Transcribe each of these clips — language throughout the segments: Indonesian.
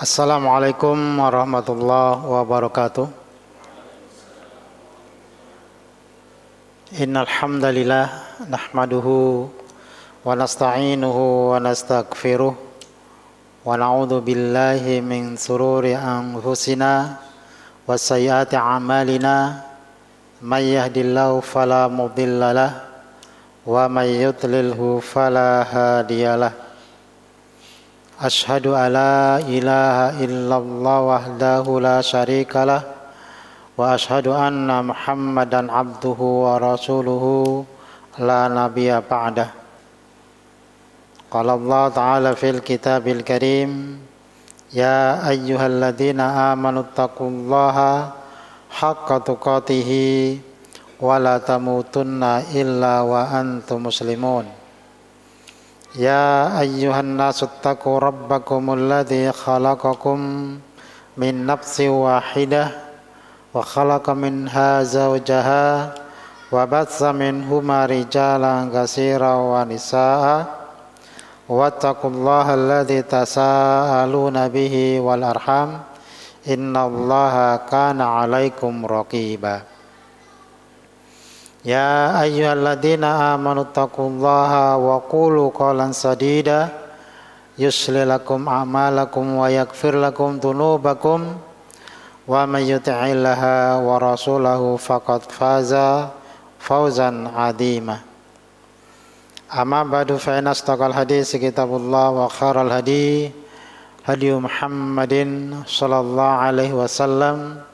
Assalamualaikum warahmatullahi wabarakatuh. Innal hamdalillah nahmaduhu wa nasta'inuhu wa nastaghfiruh wa na'udzu billahi min sururi anfusina wa sayyiati a'malina may yahdihillahu fala mudhillalah wa may yudlilhu fala hadiyalah. Asyhadu alla ilaha illallah wahdahu la syarikalah wa asyhadu anna Muhammadan abduhu wa rasuluhu la nabiyya ba'dah. Qala Allah ta'ala fil kitabil karim ya ayyuhalladzina amanu taqullaha haqqa tuqatih wa la tamutunna illa wa antum muslimun. Ya ayyuhan nasu taqu rabbakumul ladzi khalaqakum min nafsin wahidah wa khalaqa minha zawjaha wa batsa minhuma rijalan katsiran wa nisaa'a wattaqullaha alladzi tasaaluna bihi wal arham innallaha kana 'alaikum raqiba. Ya ayyuhalladzina amanu taqullaha wa qulu qawlan sadida yuslih lakum a'malakum wa yaghfir lakum dhunubakum wa may yuti'illaha wa rasulahu faqad faza fawzan 'azima. Amma ba'du fa inna astaqal hadits kitabullah wa khairal hadi hadi Muhammadin sallallahu alaihi wasallam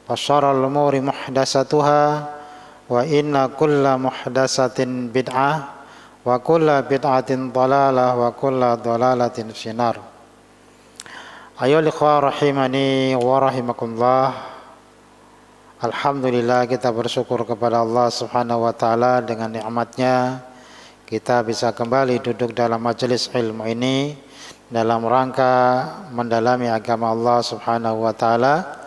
wa syarrul umuri muhdatsatuha wa inna kulla muhdatsatin bid'ah wa kulla bid'atin dhalalah wa kulla dhalalatin finnar. Ayo ikhwah rahimani wa rahimakumullah. Alhamdulillah, kita bersyukur kepada Allah Subhanahu wa taala dengan nikmatnya kita bisa kembali duduk dalam majelis ilmu ini dalam rangka mendalami agama Allah Subhanahu wa taala,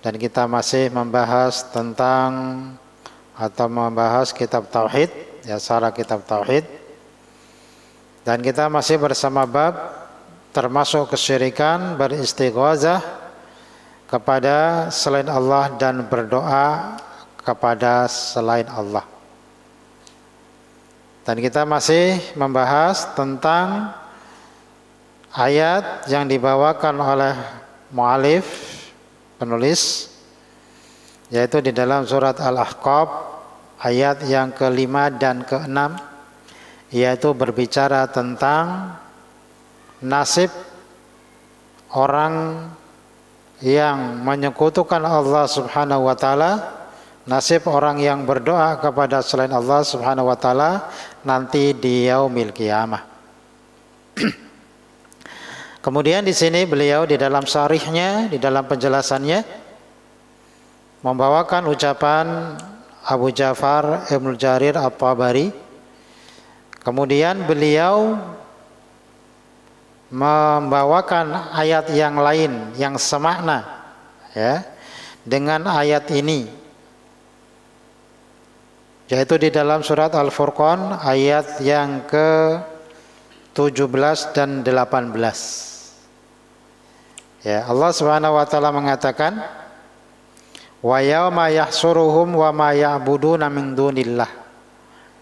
dan kita masih membahas kitab tauhid, ya, syarah kitab tauhid, dan kita masih bersama bab termasuk kesyirikan beristighazah kepada selain Allah dan berdoa kepada selain Allah. Dan kita masih membahas tentang ayat yang dibawakan oleh mu'alif, penulis, yaitu di dalam surat Al-Ahqaf ayat yang ke-5 dan ke-6, yaitu berbicara tentang nasib orang yang menyekutukan Allah Subhanahu wa taala, nasib orang yang berdoa kepada selain Allah Subhanahu wa taala nanti di yaumil qiyamah. Kemudian di sini beliau di dalam syarihnya, di dalam penjelasannya membawakan ucapan Abu Ja'far Ibnu Jarir At-Tabari. Kemudian beliau membawakan ayat yang lain yang semakna, ya, dengan ayat ini, yaitu di dalam surat Al-Furqan ayat yang ke-17 dan 18. Ya, Allah Subhanahu wa taala mengatakan wa yauma yahsuruhum wa ma ya'buduna min dunillah.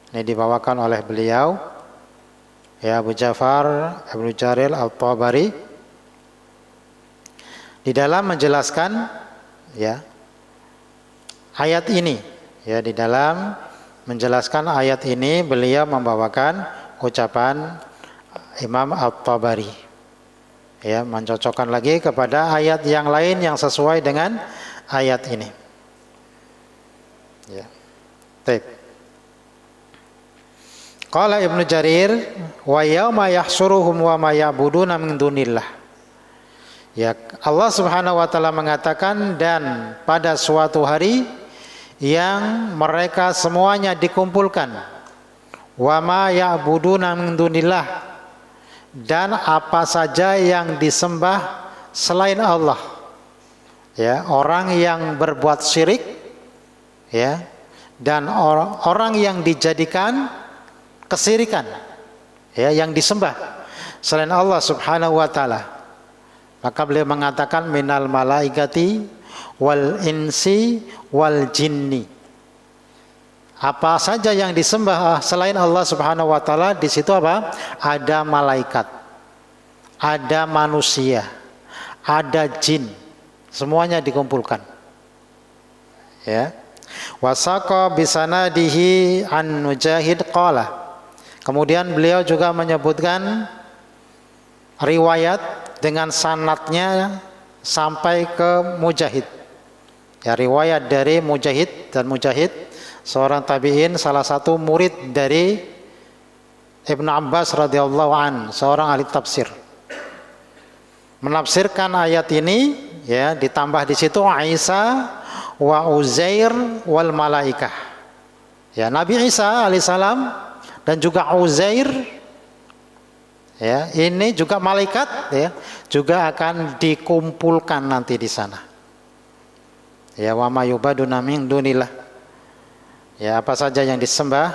Ini dibawakan oleh beliau, ya, Abu Ja'far Ibnu Jarir At-Tabari, di dalam menjelaskan, ya, ayat ini. Ya, di dalam menjelaskan ayat ini beliau membawakan ucapan Imam At-Tabari, ya, mencocokkan lagi kepada ayat yang lain yang sesuai dengan ayat ini. Ya. Baik. Qala Ibnu Jarir wa yauma yahsuruhum wa ma ya'buduna min dunillah. Ya, Allah Subhanahu wa taala mengatakan, dan pada suatu hari yang mereka semuanya dikumpulkan, wa ma ya'buduna min dunillah, dan apa saja yang disembah selain Allah. Ya, orang yang berbuat syirik, ya, dan orang yang dijadikan kesirikan, ya, yang disembah, selain Allah Subhanahu wa taala. Maka beliau mengatakan minal malaikati wal insi wal jinni. Apa saja yang disembah selain Allah Subhanahu wa taala, di situ apa? Ada malaikat, ada manusia, ada jin. Semuanya dikumpulkan. Ya. Wasaqa bisanadihi an Mujahid qala. Kemudian beliau juga menyebutkan riwayat dengan sanadnya sampai ke Mujahid. Ya, riwayat dari Mujahid, dan Mujahid seorang tabi'in, salah satu murid dari Ibnu Abbas radhiyallahu an, seorang ahli tafsir. Menafsirkan ayat ini, ya, ditambah di situ Isa wa Uzair wal malaikah. Ya, Nabi Isa alaihissalam dan juga Uzair, ya, ini juga malaikat, ya, juga akan dikumpulkan nanti di sana. Ya, wa ma yubaduna min dunillah. Ya, apa saja yang disembah,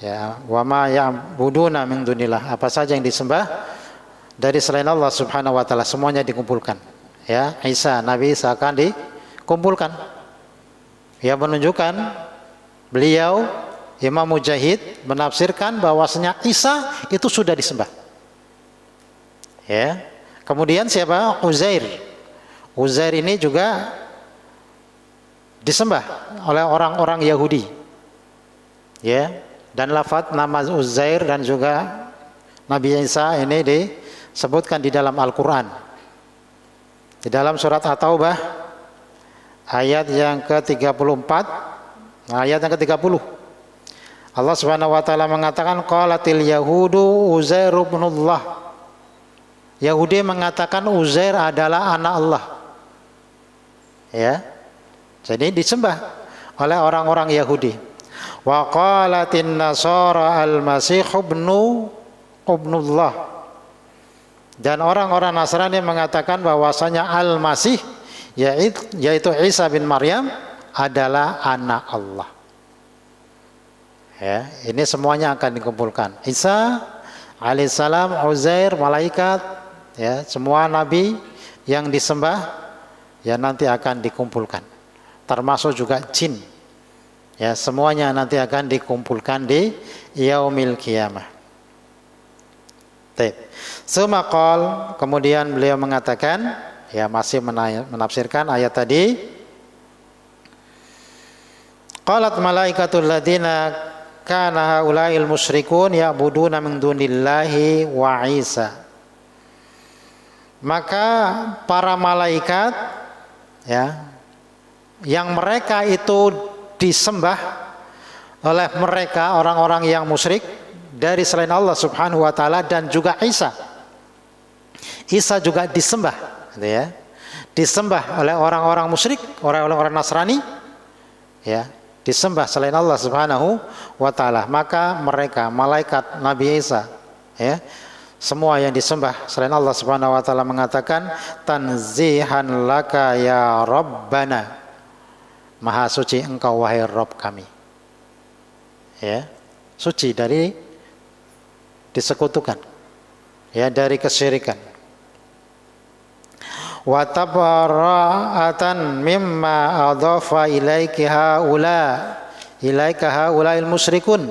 ya, wa ma ya'buduna min dunillah, apa saja yang disembah dari selain Allah Subhanahu wa taala, semuanya dikumpulkan. Ya, Isa, Nabi Isa akan dikumpulkan. Ya, menunjukkan beliau Imam Mujahid menafsirkan bahwasanya Isa itu sudah disembah. Ya. Kemudian siapa? Uzair. Uzair ini juga disembah oleh orang-orang Yahudi. Ya. Dan lafaz nama Uzair dan juga Nabi Isa ini disebutkan di dalam Al-Qur'an. Di dalam surat At-Taubah ayat yang ke-34, ayat yang ke-30. Allah Subhanahu wa taala mengatakan qalatil yahudu Uzair ibnullah. Yahudi mengatakan Uzair adalah anak Allah. Ya. Jadi disembah oleh orang-orang Yahudi. Wa qalatin nasara al-masih ibnullah. Dan orang-orang Nasrani mengatakan bahwasanya Al-Masih, yaitu Isa bin Maryam, adalah anak Allah. Ya, ini semuanya akan dikumpulkan. Isa alaihissalam, Uzair, malaikat, ya, semua nabi yang disembah, ya, nanti akan dikumpulkan. Termasuk juga jin. Ya, semuanya nanti akan dikumpulkan di yaumil qiyamah. Semakal, kemudian beliau mengatakan, ya, masih menafsirkan ayat tadi. Qalat malaikatul ladina kana haula'il musyrikun ya'buduna min dunillahi wa Isa. Maka para malaikat, ya, yang mereka itu disembah oleh mereka orang-orang yang musyrik dari selain Allah Subhanahu wa taala, dan juga Isa. Isa juga disembah, gitu ya. Disembah oleh orang-orang musyrik, orang-orang Nasrani, ya, disembah selain Allah Subhanahu wa taala. Maka mereka malaikat Nabi Isa, ya, semua yang disembah selain Allah Subhanahu wa taala mengatakan tanzihan laka ya Rabbana. Maha suci engkau wahai Rabb kami. Ya, suci dari disekutukan, ya, dari kesyirikan. Wa tabara'atan mimma adhafa ilaika haula'il musyrikun,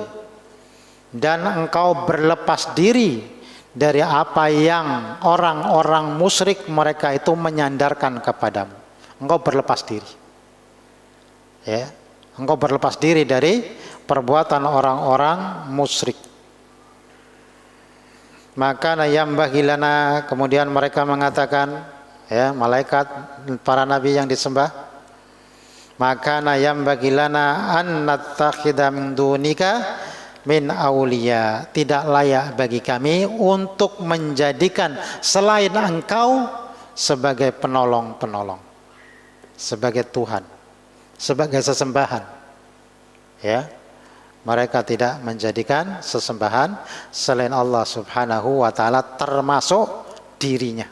dan engkau berlepas diri dari apa yang orang-orang musyrik mereka itu menyandarkan kepadamu. Engkau berlepas diri. Ya, engkau berlepas diri dari perbuatan orang-orang musyrik. Maka nayambaghi lana, kemudian mereka mengatakan, ya, malaikat para nabi yang disembah, maka nayambaghi lana an nattakhidha min dunika min auliya, tidak layak bagi kami untuk menjadikan selain engkau sebagai penolong-penolong, sebagai Tuhan, sebagai sesembahan. Ya, mereka tidak menjadikan sesembahan selain Allah Subhanahu wa taala, termasuk dirinya,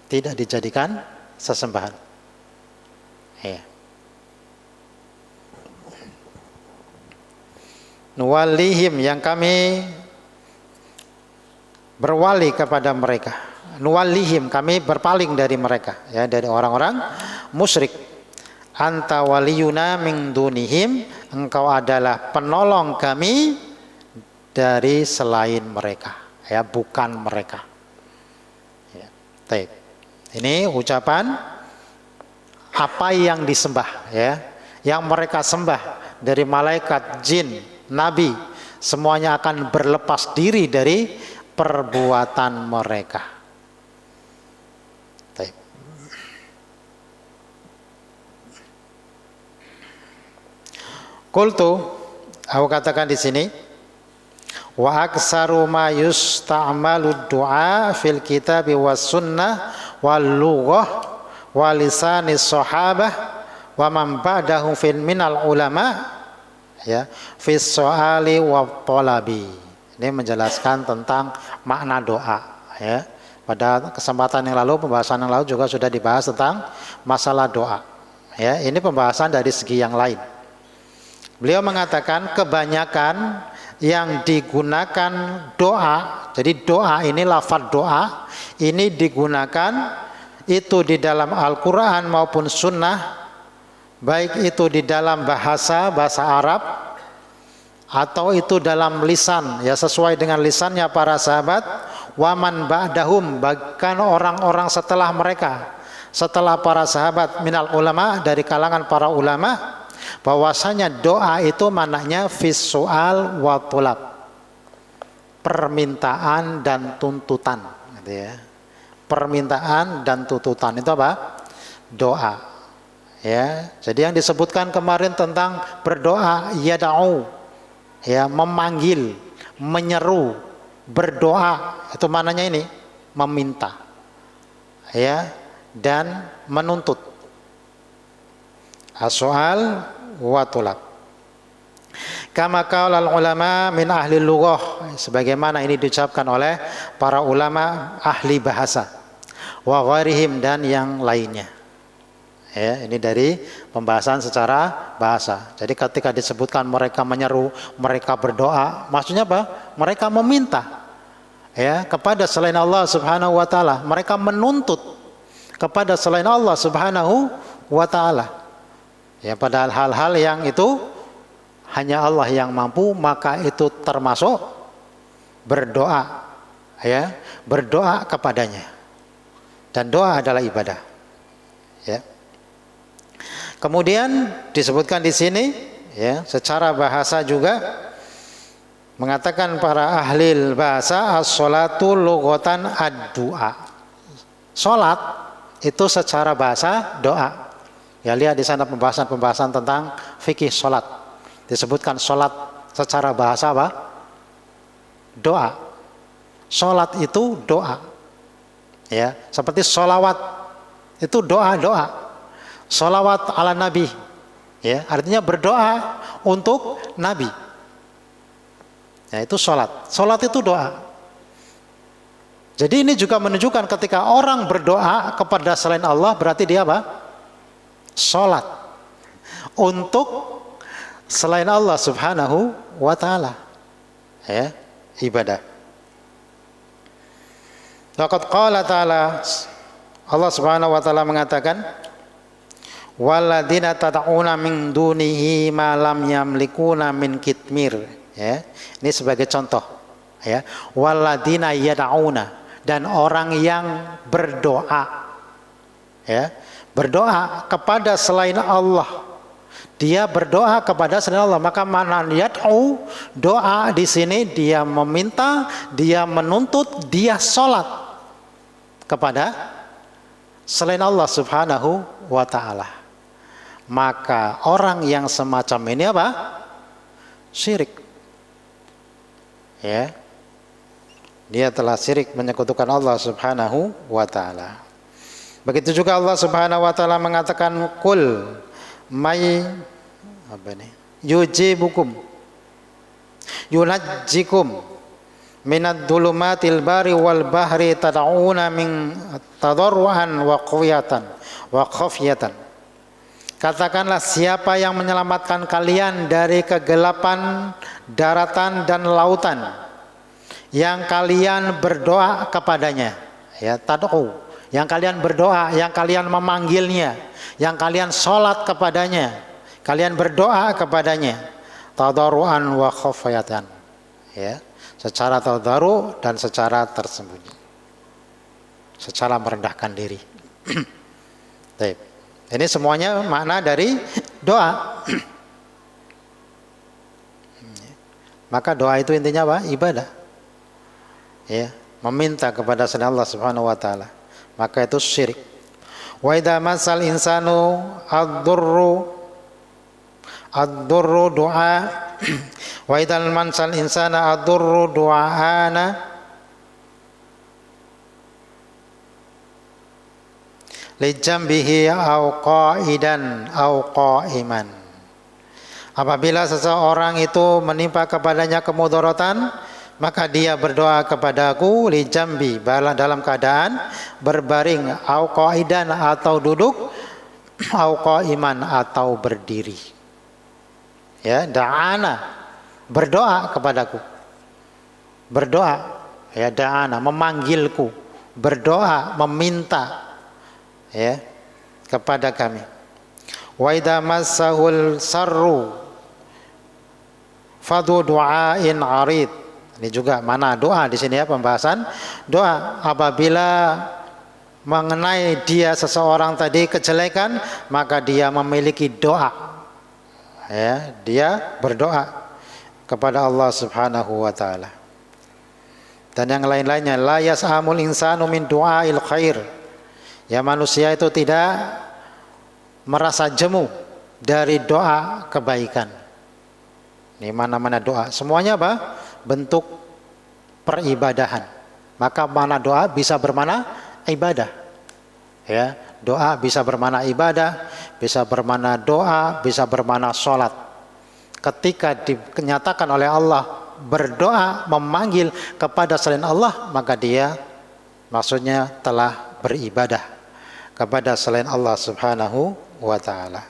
tidak dijadikan sesembahan. Ya. Nuwallihim, yang kami berwali kepada mereka. Nuwallihim, kami berpaling dari mereka, ya, dari orang-orang musyrik. Anta waliyuna min dunihim, engkau adalah penolong kami dari selain mereka, ya, bukan mereka. Ya. Baik. Ini ucapan apa yang disembah, ya, yang mereka sembah dari malaikat, jin, nabi, semuanya akan berlepas diri dari perbuatan mereka. Baik. Qultu, aku katakan di sini, wa aksaru ma yusta'malu du'a fil kitabi was sunnah wal lughah wa lisanis sahabah wa man ba'dahum fil minal ulama, ya, fi soali wa talabi. Ini menjelaskan tentang makna doa, ya. Pada kesempatan yang lalu, pembahasan yang lalu juga sudah dibahas tentang masalah doa, ya. Ini pembahasan dari segi yang lain. Beliau mengatakan kebanyakan yang digunakan doa, jadi doa ini, lafaz doa ini digunakan itu di dalam Al-Quran maupun Sunnah, baik itu di dalam bahasa Arab atau itu dalam lisan, ya, sesuai dengan lisannya para sahabat, waman ba'dahum, bahkan orang-orang setelah mereka, setelah para sahabat, minal ulama, dari kalangan para ulama, bahwasanya doa itu maknanya fis su'al wa tulab, permintaan dan tuntutan, gitu ya. Permintaan dan tuntutan itu apa? Doa, ya. Jadi yang disebutkan kemarin tentang berdoa, yada'u, ya, memanggil, menyeru, berdoa, itu maknanya ini meminta, ya, dan menuntut. As-su'al wa tulab. Kama qaulal ulama min ahli lughah, sebagaimana ini diucapkan oleh para ulama ahli bahasa, wa ghairihim, dan yang lainnya. Ya, ini dari pembahasan secara bahasa. Jadi ketika disebutkan mereka menyeru, mereka berdoa, maksudnya apa? Mereka meminta, ya, kepada selain Allah Subhanahu wa taala. Mereka menuntut kepada selain Allah Subhanahu wa taala. Ya, padahal hal-hal yang itu hanya Allah yang mampu, maka itu termasuk berdoa, ya, berdoa kepadanya. Dan doa adalah ibadah, ya. Kemudian disebutkan di sini, ya, secara bahasa juga mengatakan para ahli bahasa, as-sholatu lughatan ad-du'a. Salat itu secara bahasa doa. Ya, lihat di sana pembahasan tentang fikih salat. Disebutkan salat secara bahasa apa? Doa. Salat itu doa. Ya, seperti sholawat itu doa-doa. Sholawat ala Nabi, ya, artinya berdoa untuk Nabi. Ya, itu salat. Salat itu doa. Jadi ini juga menunjukkan ketika orang berdoa kepada selain Allah, berarti dia apa? Salat untuk selain Allah Subhanahu wa taala, ya, ibadah. Laqad qala ta'ala, Allah Subhanahu wa taala mengatakan, walladzina tad'una min dunihi ma lam yamlikuna min kitmir, ya. Ini sebagai contoh, ya. Walladzina yad'una, dan orang yang berdoa, ya, berdoa kepada selain Allah. Dia berdoa kepada selain Allah, maka mana yad'u, doa di sini dia meminta, dia menuntut, dia salat kepada selain Allah Subhanahu wa taala. Maka orang yang semacam ini apa? Syirik. Ya. Dia telah syirik menyekutukan Allah Subhanahu wa taala. Begitu juga Allah Subhanahu wa taala mengatakan, qul may yujibukum yunajjikum minad dhulumatil bari wal bahri tad'una min tadarruan wa khafiyatan. Katakanlah, siapa yang menyelamatkan kalian dari kegelapan daratan dan lautan, yang kalian berdoa kepadanya. Ya, tad'u, yang kalian berdoa, yang kalian memanggilnya, yang kalian sholat kepadanya, kalian berdoa kepadanya, tadarruan wa khafiyatan, ya, secara tadarru dan secara tersembunyi, secara merendahkan diri. Baik. Ini semuanya makna dari doa. Maka doa itu intinya apa? Ibadah. Ya, meminta kepada selain Allah Subhanahu wa taala. Maka itu syirik. Wa idza masal insanu ad-durru du'a wa idza masal insana ad-durru du'ana lijambihi au qa'idan au qa'iman. Apabila seseorang itu menimpa kepadanya kemudaratan, maka dia berdoa kepadaku lijambi, dalam keadaan berbaring, au qa'idan atau duduk, au qa'iman atau berdiri. Ya, da'ana, berdoa kepadaku. Berdoa, ya, da'ana, memanggilku, berdoa, meminta, ya, kepada kami. Wa idza massahul sarru fadu du'ain arid. Ini juga mana doa di sini ya, pembahasan doa. Apabila mengenai dia seseorang tadi kejelekan, maka dia memiliki doa. Ya, dia berdoa kepada Allah Subhanahu wa taala. Dan yang lain-lainnya, la yas'amul insanu min du'ail khair. Ya, manusia itu tidak merasa jemu dari doa kebaikan. Ini mana-mana doa, semuanya apa? Bentuk peribadahan. Maka mana doa bisa bermana ibadah. Ya, doa bisa bermana ibadah, bisa bermana doa, bisa bermana sholat. Ketika dinyatakan oleh Allah berdoa memanggil kepada selain Allah, maka dia maksudnya telah beribadah kepada selain Allah Subhanahu wa taala.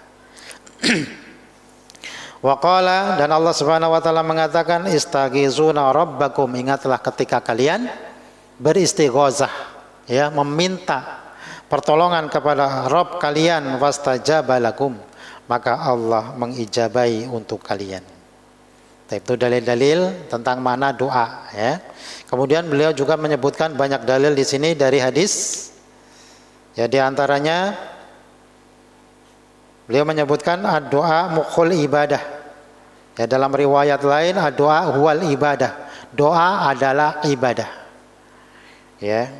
Wa qala, dan Allah Subhanahu wa taala mengatakan istaghizuna rabbakum, ingatlah ketika kalian beristighozah, ya, meminta pertolongan kepada Rabb kalian, fastajaba lakum, maka Allah mengijabai untuk kalian. Itu dalil-dalil tentang makna doa, ya. Kemudian beliau juga menyebutkan banyak dalil di sini dari hadis. Ya, di antaranya beliau menyebutkan ad-doa mukhul ibadah. Ya, dalam riwayat lain ad-doa huwal ibadah. Doa adalah ibadah. Ya.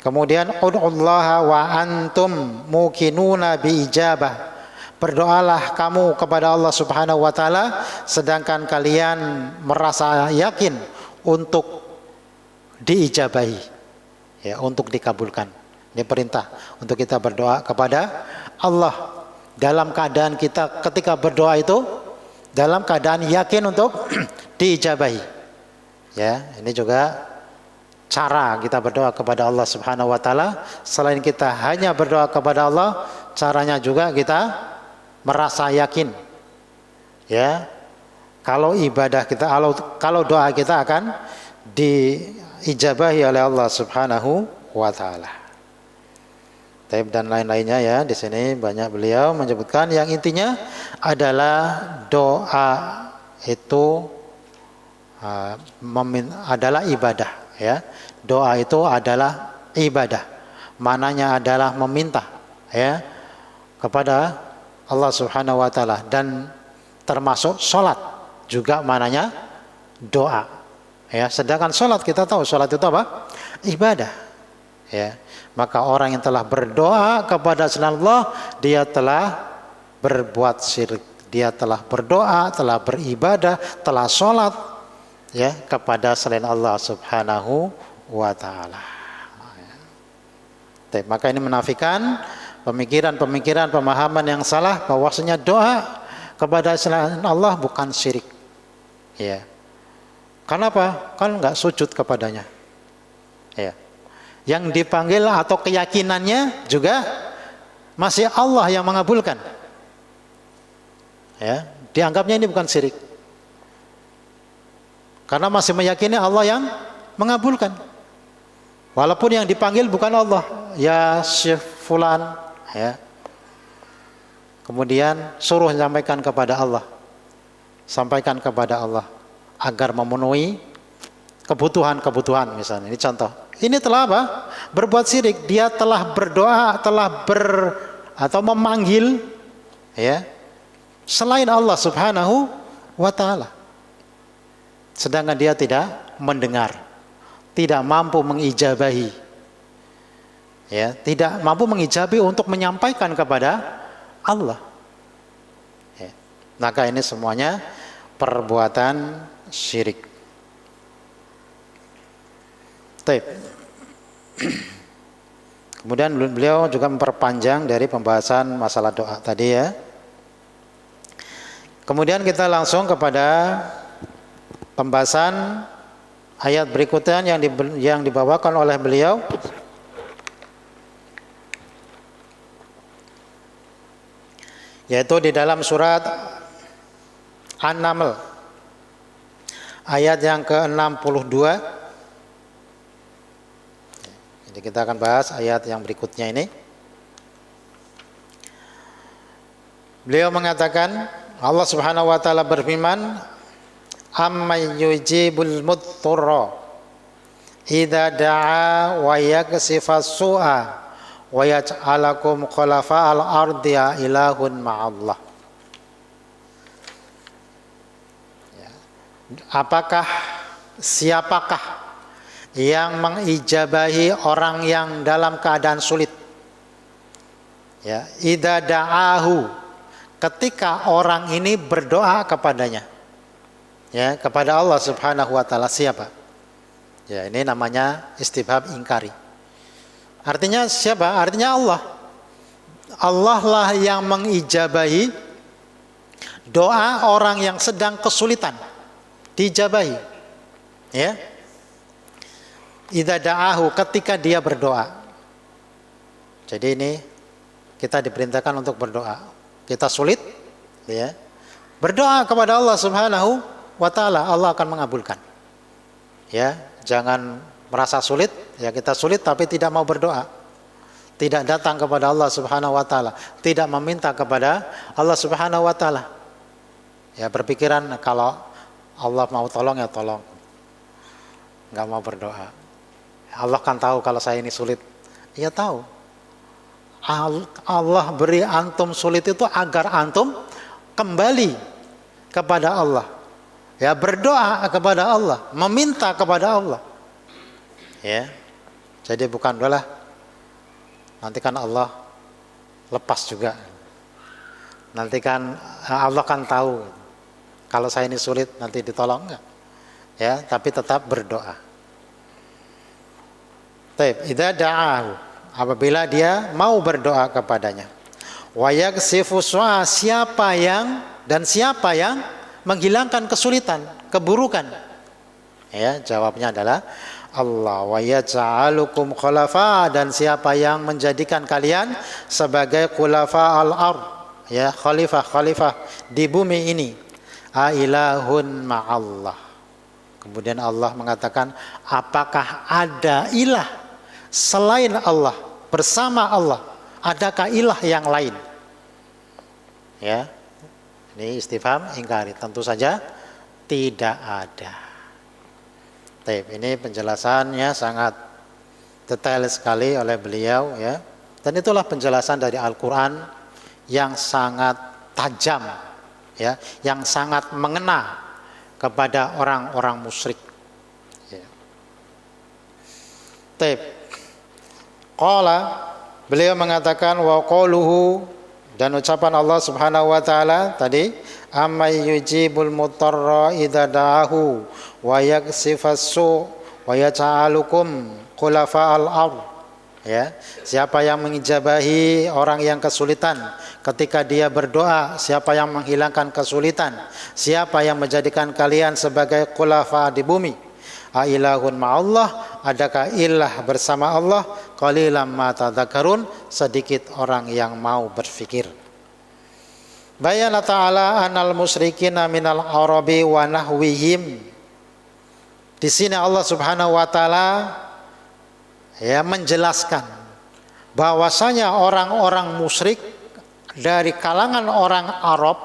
Kemudian ud'ullaha wa antum muqinuna bi ijabah. Berdoalah kamu kepada Allah Subhanahu wa taala sedangkan kalian merasa yakin untuk diijabahi. Ya, untuk dikabulkan. Ini perintah untuk kita berdoa kepada Allah dalam keadaan kita ketika berdoa itu dalam keadaan yakin untuk diijabahi. Ya, ini juga cara kita berdoa kepada Allah Subhanahu wa taala. Selain kita hanya berdoa kepada Allah, caranya juga kita merasa yakin. Ya. Kalau ibadah kita, kalau doa kita akan diijabahi oleh Allah Subhanahu wa taala. Dan lain-lainnya, ya, di sini banyak beliau menyebutkan yang intinya adalah doa itu adalah ibadah, ya. Doa itu adalah ibadah. Mananya adalah meminta, ya, kepada Allah Subhanahu wa taala, dan termasuk sholat juga mananya doa, ya. Sedangkan sholat, kita tahu sholat itu apa? Ibadah, ya. Maka orang yang telah berdoa kepada selain Allah, dia telah berbuat syirik. Dia telah berdoa, telah beribadah, telah sholat, ya, kepada selain Allah Subhanahu wa taala. Maka ini menafikan pemikiran-pemikiran, pemahaman yang salah bahwasanya doa kepada selain Allah bukan syirik. Ya. Kenapa? Kan enggak sujud kepadanya. Ya. Yang dipanggil atau keyakinannya juga masih Allah yang mengabulkan. Ya, dianggapnya ini bukan syirik. Karena masih meyakini Allah yang mengabulkan. Walaupun yang dipanggil bukan Allah, ya Syekh fulan, ya. Kemudian suruh sampaikan kepada Allah. Sampaikan kepada Allah agar memenuhi kebutuhan-kebutuhan misalnya. Ini contoh. Ini telah apa? Berbuat syirik. Dia telah berdoa, atau memanggil, ya, selain Allah Subhanahu wa taala. Sedangkan dia tidak mendengar, tidak mampu mengijabahi. Ya, tidak mampu mengijabi untuk menyampaikan kepada Allah. Ya. Maka ini semuanya perbuatan syirik. Taib. Kemudian beliau juga memperpanjang dari pembahasan masalah doa tadi, ya. Kemudian kita langsung kepada pembahasan ayat berikutnya yang dibawakan oleh beliau. Yaitu di dalam surat An-Naml ayat yang ke-62. Jadi kita akan bahas ayat yang berikutnya ini. Beliau mengatakan, Allah Subhanahu wa taala berfirman, "Amman yujibul mudtarra idza da'a wa yaksifas su'a wa yaj'alakum khulafa'al ardi ilahun ma'allah." Siapakah yang mengijabahi orang yang dalam keadaan sulit? Ya, idza da'ahu, ketika orang ini berdoa kepadanya, ya, kepada Allah Subhanahu wa taala. Siapa? Ya, ini namanya istifham ingkari. Artinya siapa? Artinya Allah. Allah lah yang mengijabahi doa orang yang sedang kesulitan, diijabahi. Ya. Idza da'ahu, ketika dia berdoa. Jadi ini kita diperintahkan untuk berdoa. Kita sulit, ya, berdoa kepada Allah Subhanahu wa taala, Allah akan mengabulkan. Ya, jangan merasa sulit, ya, kita sulit tapi tidak mau berdoa. Tidak datang kepada Allah Subhanahu wa taala, tidak meminta kepada Allah Subhanahu wa taala. Ya, berpikiran kalau Allah mau tolong ya tolong. Enggak mau berdoa. Allah kan tahu kalau saya ini sulit. Ia tahu. Allah beri antum sulit itu agar antum kembali kepada Allah. Ya, berdoa kepada Allah, meminta kepada Allah. Ya. Jadi bukan adalah nanti kan Allah lepas juga. Nanti kan Allah kan tahu kalau saya ini sulit nanti ditolong enggak. Ya, tapi tetap berdoa. Taib, idza da'ahu, apabila dia mau berdoa kepadanya. Wa yaksifu su'a, siapa yang menghilangkan kesulitan, keburukan? Ya, jawabnya adalah Allah. Wa yaj'alukum khulafa, dan siapa yang menjadikan kalian sebagai khulafa al-ard, ya, khalifah di bumi ini. A ilahun ma'allah. Kemudian Allah mengatakan, apakah ada ilah selain Allah, bersama Allah? Adakah ilah yang lain? Ya, ini istifham ingkari. Tentu saja tidak ada. Ini penjelasannya sangat detail sekali oleh beliau, ya. Dan itulah penjelasan dari Al-Quran yang sangat tajam, ya, yang sangat mengena kepada orang-orang musyrik. Ya. Qala, beliau mengatakan, wa qauluhu, dan ucapan Allah Subhanahu wa taala tadi, amay yujibul mutarra idza da'ahu wa yaksifas su wa yaj'alukum khulafa'al ard. Ya, siapa yang mengijabahi orang yang kesulitan ketika dia berdoa, siapa yang menghilangkan kesulitan, siapa yang menjadikan kalian sebagai khulafa di bumi. A ilahun ma'allah, adakah ilah bersama Allah? Qalilan ma tadzakarun, sedikit orang yang mau berfikir. Bayana ta'ala anal musyrikina minal arabi wa nahwihim. Di sini Allah Subhanahu wa taala ya menjelaskan bahwasanya orang-orang musyrik dari kalangan orang Arab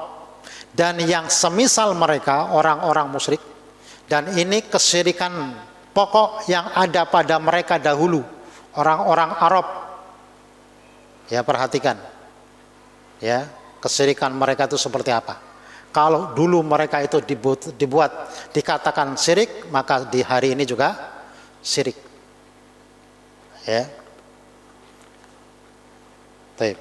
dan yang semisal mereka orang-orang musyrik, dan ini kesyirikan pokok yang ada pada mereka dahulu, orang-orang Arab. Ya, perhatikan. Ya, kesyirikan mereka itu seperti apa? Kalau dulu mereka itu dibuat dikatakan syirik, maka di hari ini juga syirik. Ya. Baik.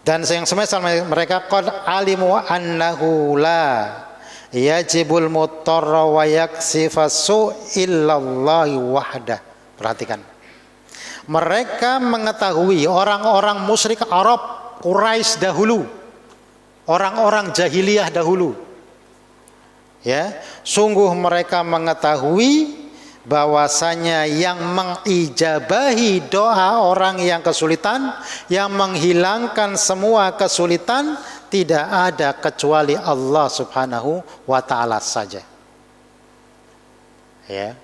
Dan yang semisal mereka qad alimu annahu la yajibul mutarra wa yaksifasu illallahi wahdah. Perhatikan. Mereka mengetahui, orang-orang musyrik Arab Quraisy dahulu, orang-orang jahiliyah dahulu, ya, sungguh mereka mengetahui bahwasanya yang mengijabahi doa orang yang kesulitan, yang menghilangkan semua kesulitan, tidak ada kecuali Allah Subhanahu wa taala saja. Ya.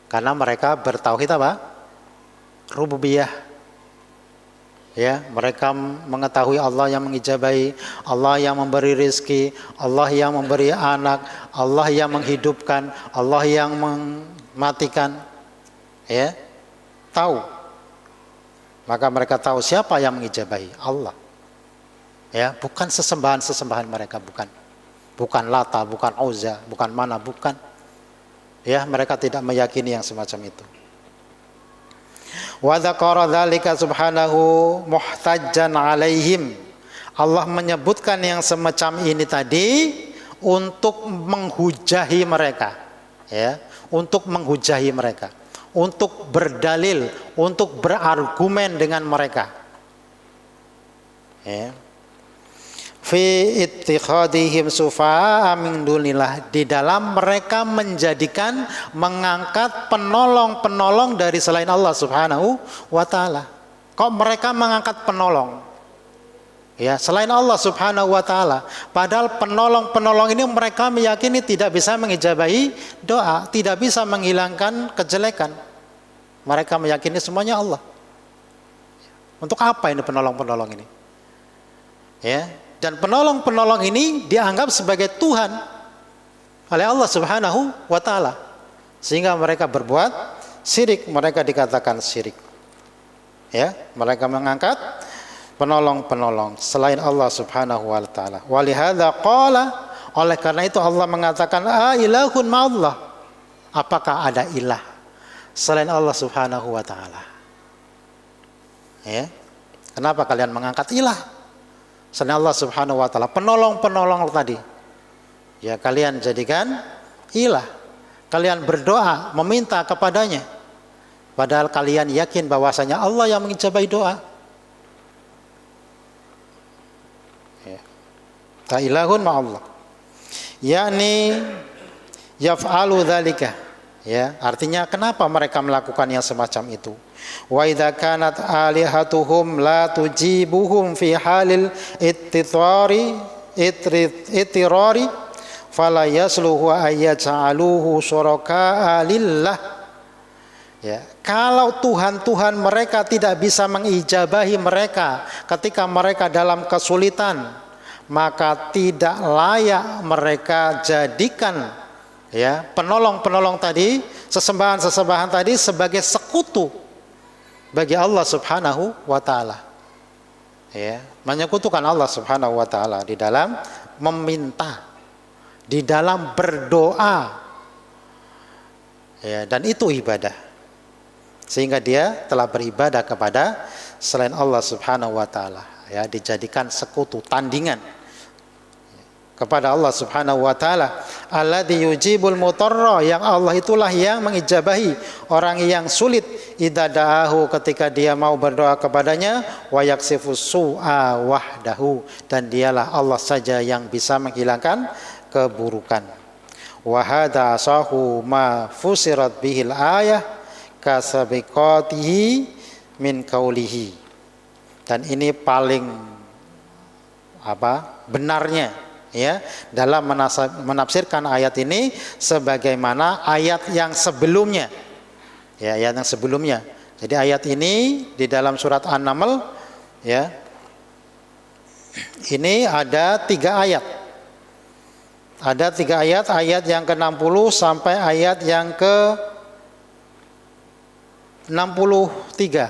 Karena mereka bertauhid apa? Rububiyah. Ya, mereka mengetahui Allah yang mengijabahi, Allah yang memberi rezeki, Allah yang memberi anak, Allah yang menghidupkan, Allah yang mematikan. Ya, tahu. Maka mereka tahu siapa yang mengijabahi, Allah. Ya, bukan sesembahan mereka, bukan. Bukan Lata, bukan Uzza, bukan Mana, bukan. Ya, mereka tidak meyakini yang semacam itu. Wa dzakara dzalika subhanahu muhtajjan alaihim. Allah menyebutkan yang semacam ini tadi untuk menghujahi mereka, ya, untuk menghujahi mereka, untuk berdalil, untuk berargumen dengan mereka. Ya. Fi ittikhadihim sufa'a min dunillah, di dalam mereka menjadikan, mengangkat penolong-penolong dari selain Allah Subhanahu wa taala. Kok mereka mengangkat penolong? Ya, selain Allah Subhanahu wa taala. Padahal penolong-penolong ini mereka meyakini tidak bisa mengijabahi doa, tidak bisa menghilangkan kejelekan. Mereka meyakini semuanya Allah. Untuk apa ini penolong-penolong ini? Ya. Dan penolong-penolong ini dianggap sebagai Tuhan oleh Allah Subhanahu wa taala. Sehingga mereka berbuat syirik, mereka dikatakan syirik. Ya, mereka mengangkat penolong-penolong selain Allah Subhanahu wa taala. Walihadza qala, oleh karena itu Allah mengatakan ilahun ma'allah. Apakah ada ilah selain Allah Subhanahu wa taala? Ya. Kenapa kalian mengangkat ilah selain Allah Subhanahu wa taala? Penolong-penolong tadi, ya, kalian jadikan ilah. Kalian berdoa meminta kepadanya, padahal kalian yakin bahwasanya Allah yang mengijabahi doa. Ya. Ta ilahun ma'allah, yakni yaf'alu dzalika. Ya, artinya kenapa mereka melakukan yang semacam itu? Wa idza kanat alihatuhum la tujibuhum fi halil ittirari fala yasluhu ayyaj'aluhu syuraka lillah. Ya, kalau Tuhan-Tuhan mereka tidak bisa mengijabahi mereka ketika mereka dalam kesulitan, maka tidak layak mereka jadikan, ya, penolong-penolong tadi, sesembahan-sesembahan tadi sebagai sekutu bagi Allah Subhanahu wa taala. Ya, menyekutukan Allah Subhanahu wa taala di dalam meminta, di dalam berdoa. Ya, dan itu ibadah. Sehingga dia telah beribadah kepada selain Allah Subhanahu wa taala, ya, dijadikan sekutu, tandingan kepada Allah Subhanahu wa taala. Alladzi yujibul mutarra, yang Allah itulah yang mengijabahi orang yang sulit, idza da'ahu, ketika dia mau berdoa kepadanya, wa yaksifus su'a wahdahu, dan dialah Allah saja yang bisa menghilangkan keburukan. Wa hadza sahu ma fusirat bihil ayah kasabiqatihi min qaulihi, dan ini paling benarnya, ya dalam menafsirkan ayat ini sebagaimana ayat yang sebelumnya. Ya, ayat yang sebelumnya. Jadi ayat ini di dalam surat An-Naml ya. Ini ada 3 ayat. Ada 3 ayat, ayat yang ke-60 sampai ayat yang ke-63.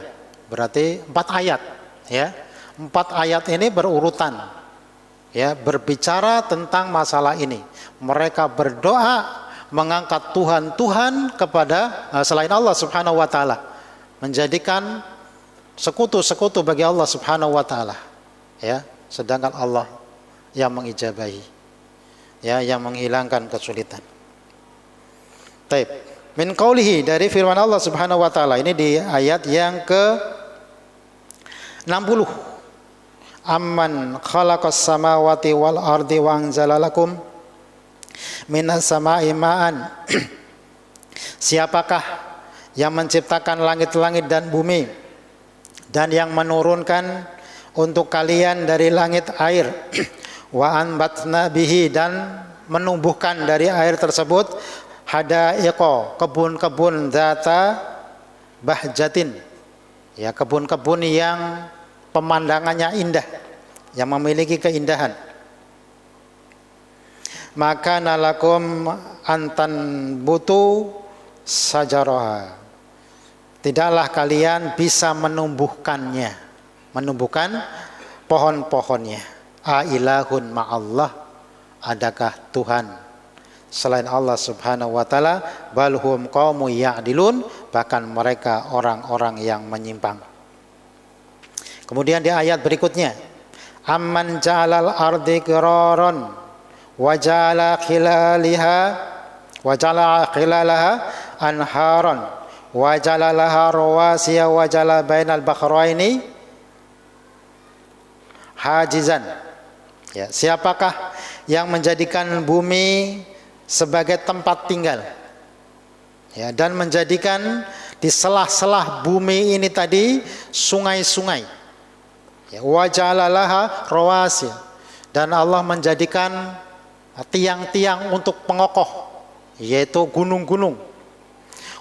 Berarti 4 ayat ya. 4 ayat ini berurutan ya, berbicara tentang masalah ini. Mereka berdoa mengangkat Tuhan kepada selain Allah Subhanahu wa taala, menjadikan sekutu-sekutu bagi Allah Subhanahu wa taala ya, sedangkan Allah yang mengijabahi ya, yang menghilangkan kesulitan. Taib. Min qaulihi, dari firman Allah Subhanahu wa taala ini di ayat yang ke-60. Amman khalaqas samawati wal ardi wa anzala lakum minas sama'i ma'an. Siapakah yang menciptakan langit-langit dan bumi dan yang menurunkan untuk kalian dari langit air, wa anbatna bihi, dan menumbuhkan dari air tersebut hadaiqa, kebun-kebun dzata bahjatin ya, kebun-kebun yang pemandangannya indah, yang memiliki keindahan. Maka nalakum antan butu sajaroha, tidaklah kalian bisa menumbuhkannya, menumbuhkan pohon-pohonnya. A ilahun ma'allah, adakah Tuhan selain Allah Subhanahu wa taala? Balhum qaumu ya'dilun, bahkan mereka orang-orang yang menyimpang. Kemudian di ayat berikutnya, amman ja'alal ardi qiraran wa ja'ala khilalaha anharan wa ja'ala laha rawasiya wa ja'ala bainal bahraini hajizan. Ya, siapakah yang menjadikan bumi sebagai tempat tinggal ya, dan menjadikan di selah-selah bumi ini tadi sungai-sungai ya, wa ja'ala laha rawasiya, dan Allah menjadikan tiang-tiang untuk pengokoh, yaitu gunung-gunung.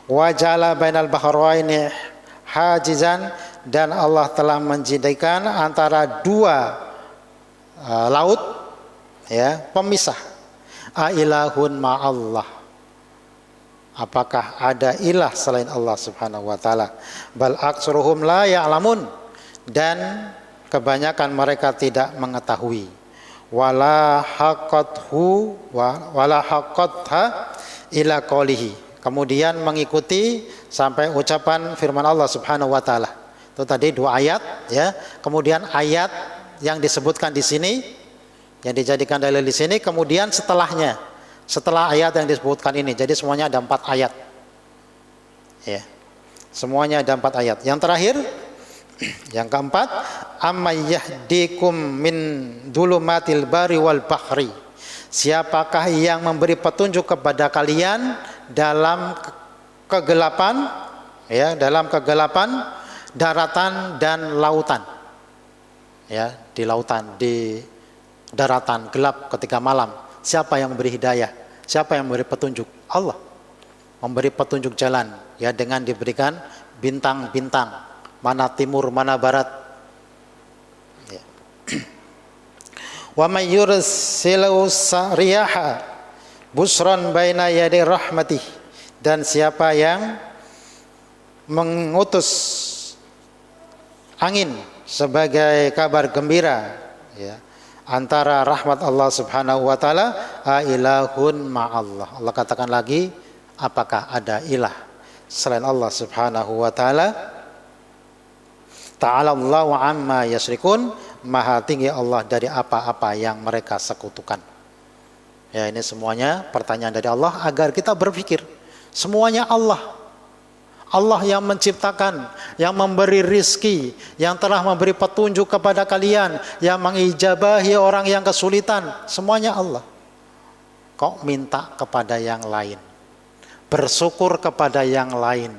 Wa ja'ala bainal bahraini hajizan, dan Allah telah menjadikan antara 2 laut ya, pemisah. A ilahun ma'allah, apakah ada ilah selain Allah Subhanahu wa taala? Bal aktsaruhum la ya'lamun, dan kebanyakan mereka tidak mengetahui. Wala haqqatha ila qoulihi, kemudian mengikuti sampai ucapan firman Allah Subhanahu wa taala. Itu tadi 2 ayat ya. Kemudian ayat yang disebutkan di sini, yang dijadikan dalil di sini, kemudian setelahnya, setelah ayat yang disebutkan ini. Jadi semuanya ada 4 ayat. Ya. Semuanya ada 4 ayat. Yang terakhir, yang keempat, amman yahdikum min dulumatil bari wal bahri. Siapakah yang memberi petunjuk kepada kalian dalam kegelapan ya, dalam kegelapan daratan dan lautan. Ya, di lautan, di daratan gelap ketika malam. Siapa yang memberi hidayah? Siapa yang memberi petunjuk? Allah memberi petunjuk jalan ya, dengan diberikan bintang-bintang, mana timur, mana barat. Ya. Wa may yursilu riyaha busran baina yaday rahmatih, dan siapa yang mengutus angin sebagai kabar gembira ya, antara rahmat Allah Subhanahu wa taala. A ilahun ma'allah, Allah katakan lagi, apakah ada ilah selain Allah Subhanahu wa taala? Ta'ala Allahu amma yasyrikun, maha tinggi Allah dari apa-apa yang mereka sekutukan. Ya, ini semuanya pertanyaan dari Allah agar kita berpikir, semuanya Allah. Allah yang menciptakan, yang memberi rizki, yang telah memberi petunjuk kepada kalian, yang mengijabahi orang yang kesulitan, semuanya Allah. Kok minta kepada yang lain, bersyukur kepada yang lain?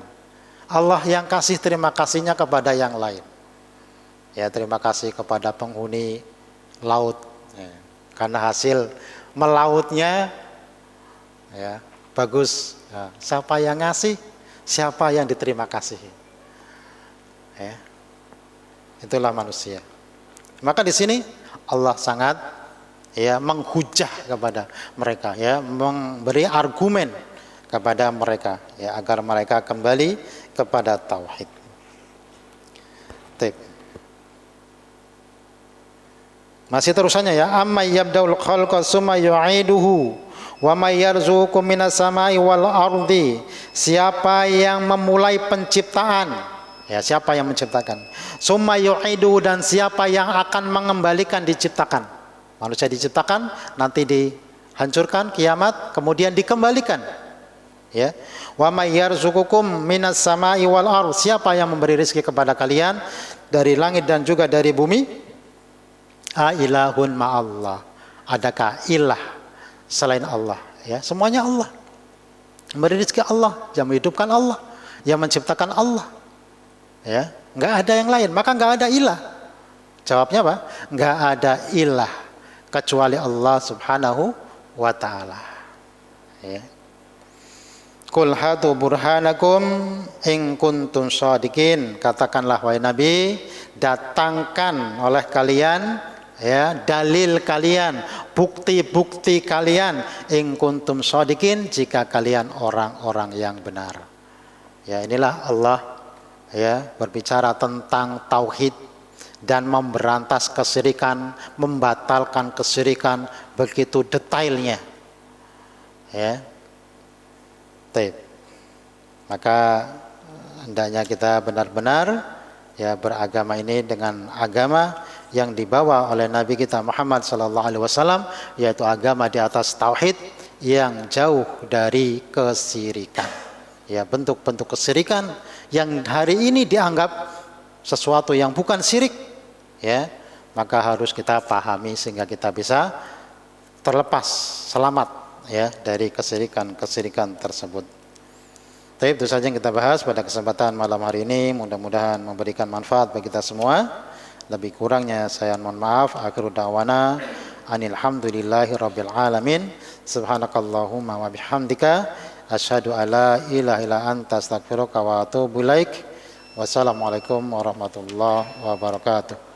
Allah yang kasih terima kasihnya kepada yang lain. Ya, terima kasih kepada penghuni laut. Ya. karena hasil melautnya ya bagus. Nah, siapa yang ngasih, siapa yang diterima kasih. Ya. Itulah manusia. Maka di sini Allah sangat ya menghujah kepada mereka, ya memberi argumen kepada mereka, ya agar mereka kembali kepada tauhid. Masih terusannya ya, amma yabdaul khalqa summa yu'iduhu wa may yarzuqukum minas samai wal ardi. Siapa yang memulai penciptaan, ya siapa yang menciptakan, summa yu'iduhu, dan siapa yang akan mengembalikan diciptakan. Manusia diciptakan, nanti dihancurkan kiamat, kemudian dikembalikan. Ya, wa may yarzuqukum minas samai wal ardh. Siapa yang memberi rezeki kepada kalian dari langit dan juga dari bumi? A ilahun ma'allah. Adakah ilah selain Allah? Ya, semuanya Allah. Memberi rezeki Allah, yang menghidupkan Allah, yang menciptakan Allah. Ya, enggak ada yang lain, maka enggak ada ilah. Jawabnya apa? Enggak ada ilah kecuali Allah Subhanahu wa taala. Ya. Qul hatu burhanakum in kuntum shadiqin. Katakanlah wahai Nabi, datangkan oleh kalian ya dalil kalian, bukti-bukti kalian, in kuntum shadiqin, jika kalian orang-orang yang benar. Ya, inilah Allah ya berbicara tentang tauhid dan memberantas kesyirikan, membatalkan kesyirikan begitu detailnya. Ya. Maka hendaknya kita benar-benar ya beragama ini dengan agama yang dibawa oleh Nabi kita Muhammad sallallahu alaihi wasallam, yaitu agama di atas tauhid yang jauh dari kesyirikan. Ya, bentuk-bentuk kesyirikan yang hari ini dianggap sesuatu yang bukan syirik, ya, maka harus kita pahami sehingga kita bisa terlepas, selamat ya dari kesyirikan tersebut. Baik, itu saja yang kita bahas pada kesempatan malam hari ini. Mudah-mudahan memberikan manfaat bagi kita semua. Lebih kurangnya saya mohon maaf. Akhiru da'wana anil hamdulillahi rabbil alamin. Subhanakallahumma wa bihamdika asyhadu alla ilaha illa anta astaghfiruka wa atubu ilaik. Wassalamualaikum warahmatullahi wabarakatuh.